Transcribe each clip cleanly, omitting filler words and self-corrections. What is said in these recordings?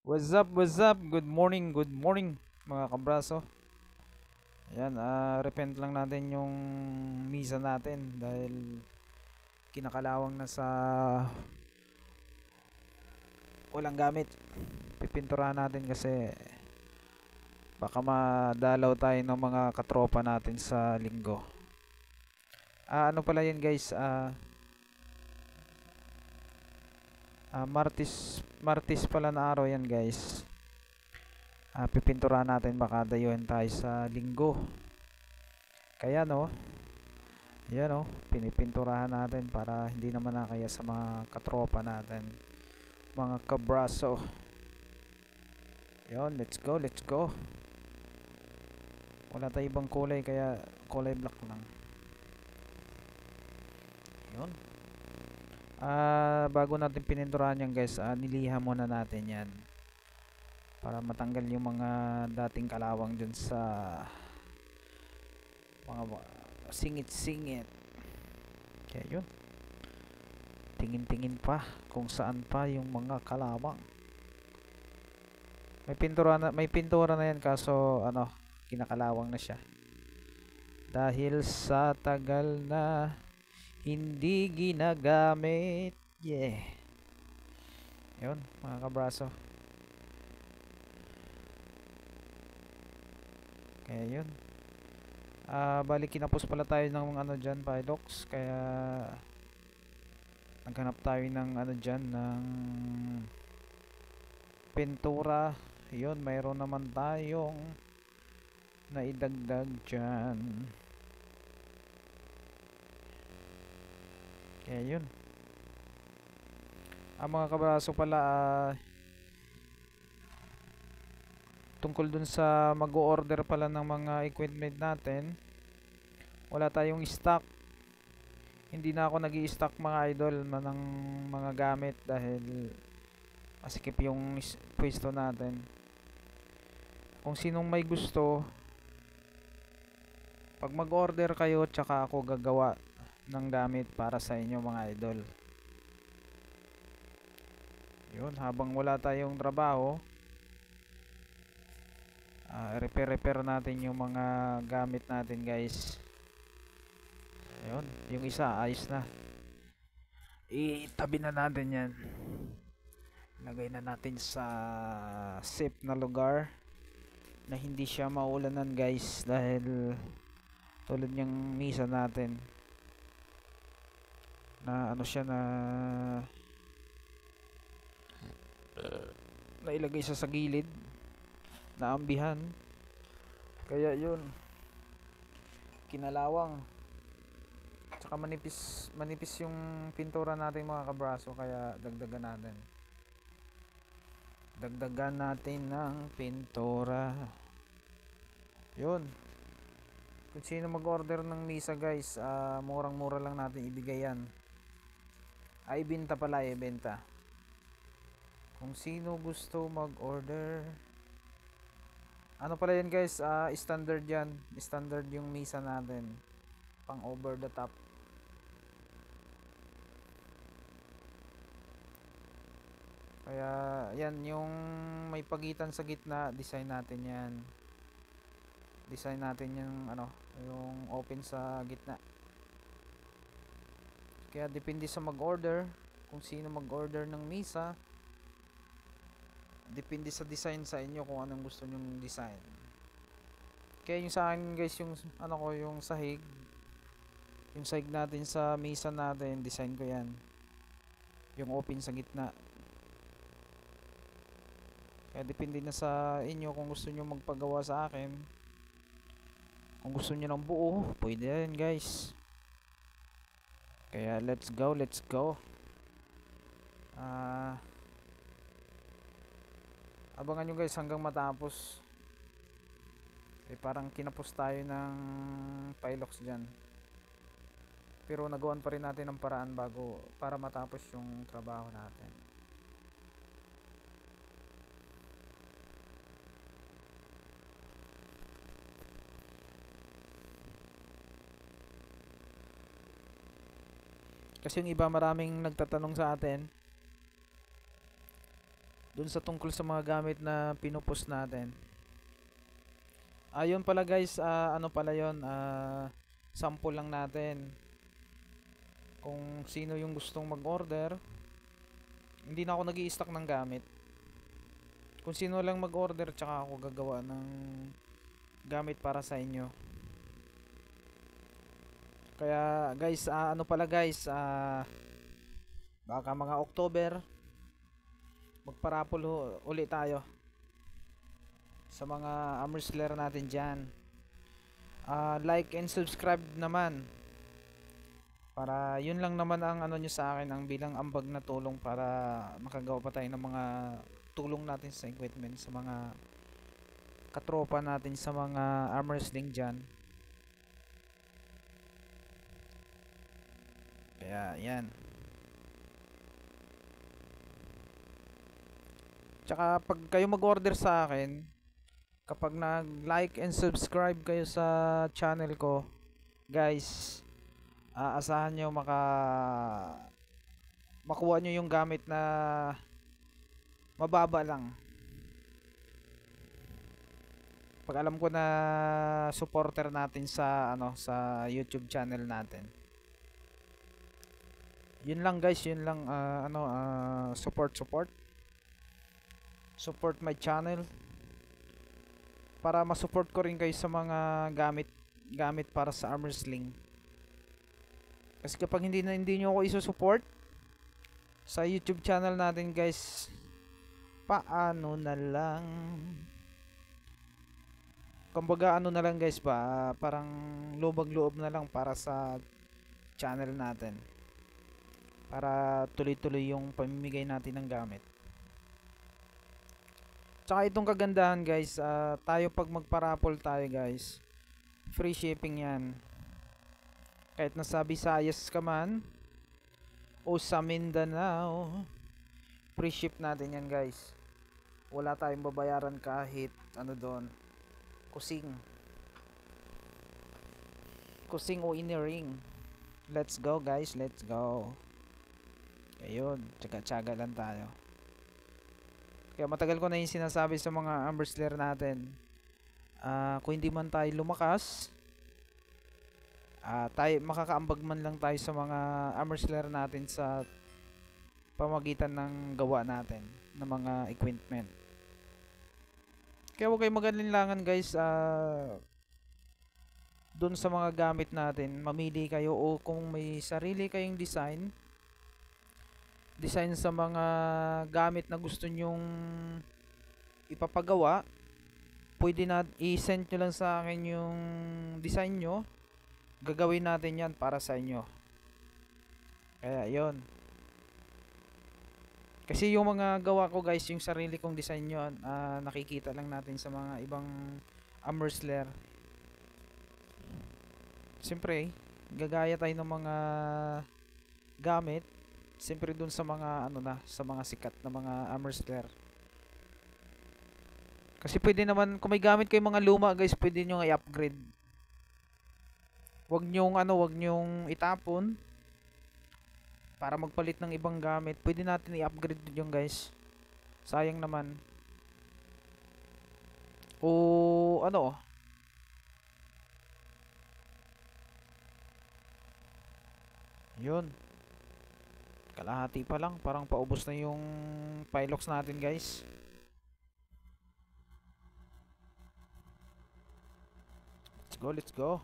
What's up, what's up? Good morning mga kabraso. Ayan, repent lang natin yung misa natin dahil kinakalawang na sa walang gamit. Pipinturahan natin kasi baka madalaw tayo ng mga katropa natin sa linggo. Ano pala yun guys, Martis pala na araw yan guys. Pipinturahan natin baka dayuhin tayo sa linggo. Kaya no, yan o, pinipinturahan natin para hindi naman nakaya sa mga katropa natin, mga kabraso. Yon, let's go, let's go. Wala tayong ibang kulay kaya kulay black lang. Yon. Bago natin pininturahan yan guys, niliham muna natin yan para matanggal yung mga dating kalawang dyan sa mga singit-singit. Kaya yun, tingin-tingin pa kung saan pa yung mga kalawang. May pintura na yan kaso ano, kinakalawang na siya. Dahil sa tagal na hindi ginagamit. Yeah. Yun, mga kabraso. Kaya yun. Balik kinapos pala tayo ng ano dyan, Pilox. Kaya naghanap tayo ng ano dyan, ng pintura. Yun, mayroon naman tayong naidagdag dyan. Kaya yun. Mga kabraso pala, tungkol dun sa mag-o-order pala ng mga equipment natin, wala tayong stock. Hindi na ako nag-i-stock mga idol ng mga gamit dahil masikip yung pwesto natin. Kung sinong may gusto, pag mag-order kayo, tsaka ako gagawa ng gamit para sa inyo mga idol. Yun, habang wala tayong trabaho, repair natin yung mga gamit natin guys. Ayun, yung isa ayos na, itabi na natin yan, lagay na natin sa safe na lugar na hindi siya maulanan guys, dahil tulad yung misa natin na ano siya, na nailagay sa gilid, naambihan, kaya yun, kinalawang. Tsaka manipis yung pintura natin mga kabraso, kaya dagdagan natin ng pintura. Yun, kung sino mag-order ng misa guys, murang mura lang natin ibigay yan. Ibenta pala, ibenta. Kung sino gusto mag-order, ano pala yan guys, standard yan, standard yung misa natin, pang over the top. Kaya yan, yung may pagitan sa gitna, design natin yan. Design natin yung ano, yung open sa gitna. Kaya depende sa mag-order, kung sino mag-order ng misa, depende sa design sa inyo kung anong gusto nyong design. Kaya yung sa akin guys, yung ano ko, yung sahig natin sa misa natin, design ko yan, yung open sa gitna. Kaya depende na sa inyo kung gusto nyo magpagawa sa akin. Kung gusto nyo ng buo, pwede rin guys. Kaya let's go, let's go. Abangan nyo guys hanggang matapos. Parang kinapos tayo ng Pilox dyan, pero nagawan pa rin natin ng paraan bago para matapos yung trabaho natin. Kasi yung iba, maraming nagtatanong sa atin, dun sa tungkol sa mga gamit na pinupost natin. Ayun pala guys, ano pala yon, sample lang natin. Kung sino yung gustong mag-order, hindi na ako nag-i-stock ng gamit. Kung sino lang mag-order, tsaka ako gagawa ng gamit para sa inyo. Kaya guys, ano pala guys, baka mga October magparapol ulit tayo sa mga Amersler natin dyan. Like and subscribe naman, para yun lang naman ang ano nyo sa akin, ang bilang ambag na tulong para makagawa pa tayo ng mga tulong natin sa equipment sa mga katropa natin sa mga armwrestling dyan. Kaya yan. Tsaka pag kayo mag-order sa akin, kapag nag-like and subscribe kayo sa channel ko, guys, asahan nyo makuha nyo yung gamit na mababa lang. Pag alam ko na supporter natin sa sa YouTube channel natin. Yun lang guys, yun lang, support my channel para ma-support ko rin kayo sa mga gamit para sa arm wrestling. Kasi kapag hindi nyo ako iso-support sa YouTube channel natin guys, paano na lang, kumbaga ano na lang guys ba, parang lubag-loob na lang para sa channel natin, para tuloy-tuloy yung pamimigay natin ng gamit. Tsaka itong kagandahan guys, tayo pag magparapol tayo guys, free shipping yan. Kahit nasa Visayas ka man o sa Mindanao, free ship natin yan guys. Wala tayong babayaran kahit ano doon, kusing o in-ring. Let's go guys, let's go. Ayun, tsaga-tsaga lang tayo. Kaya matagal ko na yung sinasabi sa mga arm wrestler natin, kung hindi man tayo lumakas, tayo makakaambag man lang tayo sa mga arm wrestler natin sa pamagitan ng gawa natin ng mga equipment. Kaya huwag kayong mag-alinlangan guys, dun sa mga gamit natin, mamili kayo, o kung may sarili kayong design sa mga gamit na gusto nyong ipapagawa, pwede na i-send nyo lang sa akin yung design nyo, gagawin natin yan para sa inyo. Kaya yon, kasi yung mga gawa ko guys, yung sarili kong design yun, nakikita lang natin sa mga ibang arm wrestler. Siyempre gagaya tayo ng mga gamit siyempre dun sa mga sa mga sikat na mga arm wrestler. Kasi pwede naman, kung may gamit kayong mga luma guys, pwede nyo i-upgrade. Wag nyong itapon para magpalit ng ibang gamit. Pwede natin i-upgrade yun guys, sayang naman. O yun, kalahati pa lang, parang paubos na yung Pilox natin guys. Let's go.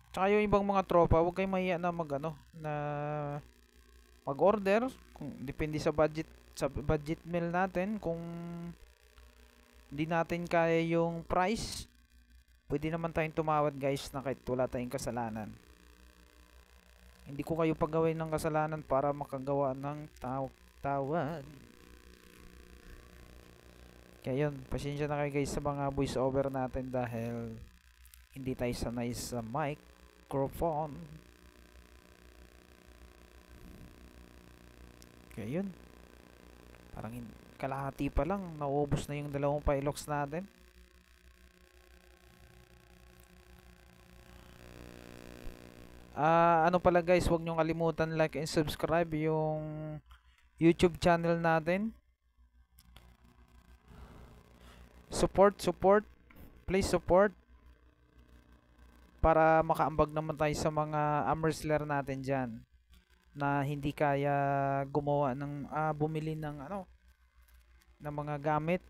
Tsaka yung ibang mga tropa, huwag kayong mahiya na mag-order, kung depende sa budget meal natin. Kung hindi natin kaya yung price, pwede naman tayong tumawad guys, na kahit wala tayong kasalanan. Hindi ko kayo pagawin ng kasalanan para makagawa ng tawad. Kaya yun, pasensya na kayo guys sa mga voice over natin dahil hindi tayo sanay sa microphone. Kaya yun, parang kalahati pa lang, naubos na yung dalawang Pilox natin. Ano pala guys, huwag nyo kalimutan like and subscribe yung YouTube channel natin. Support, please support para makaambag naman tayo sa mga wrestler natin dyan na hindi kaya gumawa ng bumili ng ng mga gamit